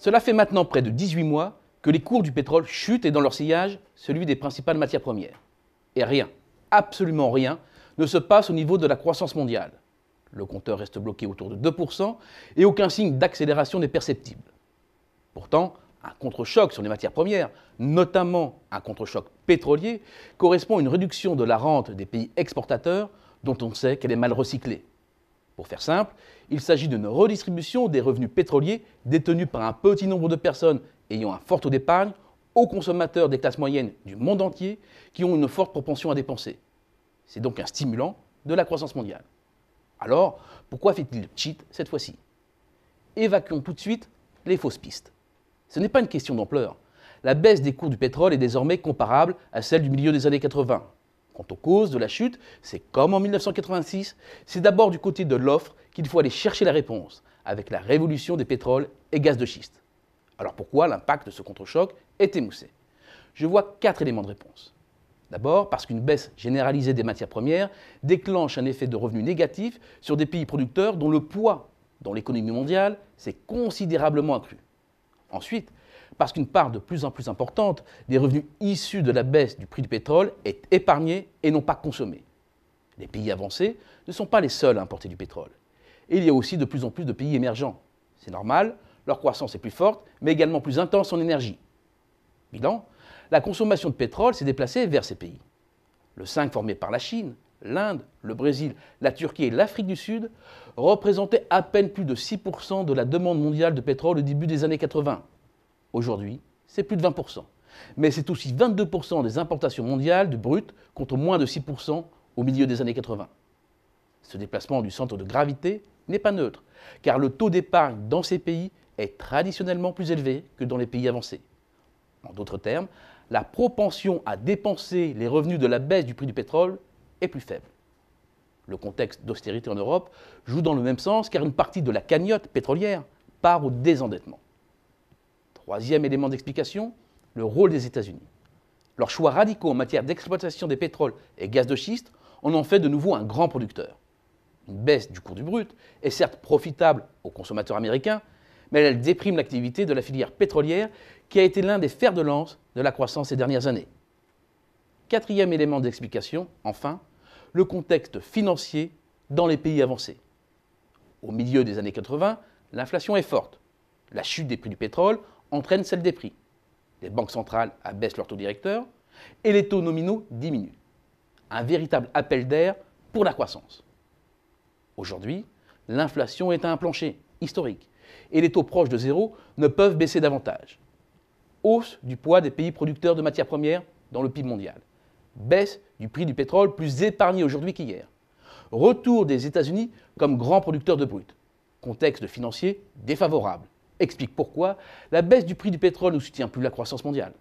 Cela fait maintenant près de 18 mois que les cours du pétrole chutent et dans leur sillage, celui des principales matières premières. Et rien, absolument rien, ne se passe au niveau de la croissance mondiale. Le compteur reste bloqué autour de 2% et aucun signe d'accélération n'est perceptible. Pourtant, un contre-choc sur les matières premières, notamment un contre-choc pétrolier, correspond à une réduction de la rente des pays exportateurs dont on sait qu'elle est mal recyclée. Pour faire simple, il s'agit d'une redistribution des revenus pétroliers détenus par un petit nombre de personnes ayant un fort taux d'épargne aux consommateurs des classes moyennes du monde entier qui ont une forte propension à dépenser. C'est donc un stimulant de la croissance mondiale. Alors, pourquoi fait-il cheat cette fois-ci? Évacuons tout de suite les fausses pistes. Ce n'est pas une question d'ampleur. La baisse des cours du pétrole est désormais comparable à celle du milieu des années 80. Quant aux causes de la chute, c'est comme en 1986, c'est d'abord du côté de l'offre qu'il faut aller chercher la réponse, avec la révolution des pétroles et gaz de schiste. Alors pourquoi l'impact de ce contre-choc est émoussé? Je vois 4 éléments de réponse. D'abord, parce qu'une baisse généralisée des matières premières déclenche un effet de revenu négatif sur des pays producteurs dont le poids dans l'économie mondiale s'est considérablement accru. Ensuite, parce qu'une part de plus en plus importante des revenus issus de la baisse du prix du pétrole est épargnée et non pas consommée. Les pays avancés ne sont pas les seuls à importer du pétrole. Et il y a aussi de plus en plus de pays émergents. C'est normal, leur croissance est plus forte, mais également plus intense en énergie. Bilan, la consommation de pétrole s'est déplacée vers ces pays. Le 5 formé par la Chine, l'Inde, le Brésil, la Turquie et l'Afrique du Sud représentait à peine plus de 6% de la demande mondiale de pétrole au début des années 80. Aujourd'hui, c'est plus de 20%. Mais c'est aussi 22% des importations mondiales de brut contre moins de 6% au milieu des années 80. Ce déplacement du centre de gravité n'est pas neutre, car le taux d'épargne dans ces pays est traditionnellement plus élevé que dans les pays avancés. En d'autres termes, la propension à dépenser les revenus de la baisse du prix du pétrole est plus faible. Le contexte d'austérité en Europe joue dans le même sens car une partie de la cagnotte pétrolière part au désendettement. Troisième élément d'explication, le rôle des États-Unis. Leurs choix radicaux en matière d'exploitation des pétroles et gaz de schiste en ont fait de nouveau un grand producteur. Une baisse du cours du brut est certes profitable aux consommateurs américains, mais elle déprime l'activité de la filière pétrolière qui a été l'un des fers de lance de la croissance ces dernières années. Quatrième élément d'explication, enfin, le contexte financier dans les pays avancés. Au milieu des années 80, l'inflation est forte. La chute des prix du pétrole entraîne celle des prix. Les banques centrales abaissent leur taux directeur et les taux nominaux diminuent. Un véritable appel d'air pour la croissance. Aujourd'hui, l'inflation est à un plancher historique et les taux proches de zéro ne peuvent baisser davantage. Hausse du poids des pays producteurs de matières premières dans le PIB mondial. Baisse du prix du pétrole plus épargné aujourd'hui qu'hier. Retour des États-Unis comme grand producteur de brut. Contexte financier défavorable. Explique pourquoi la baisse du prix du pétrole ne soutient plus la croissance mondiale.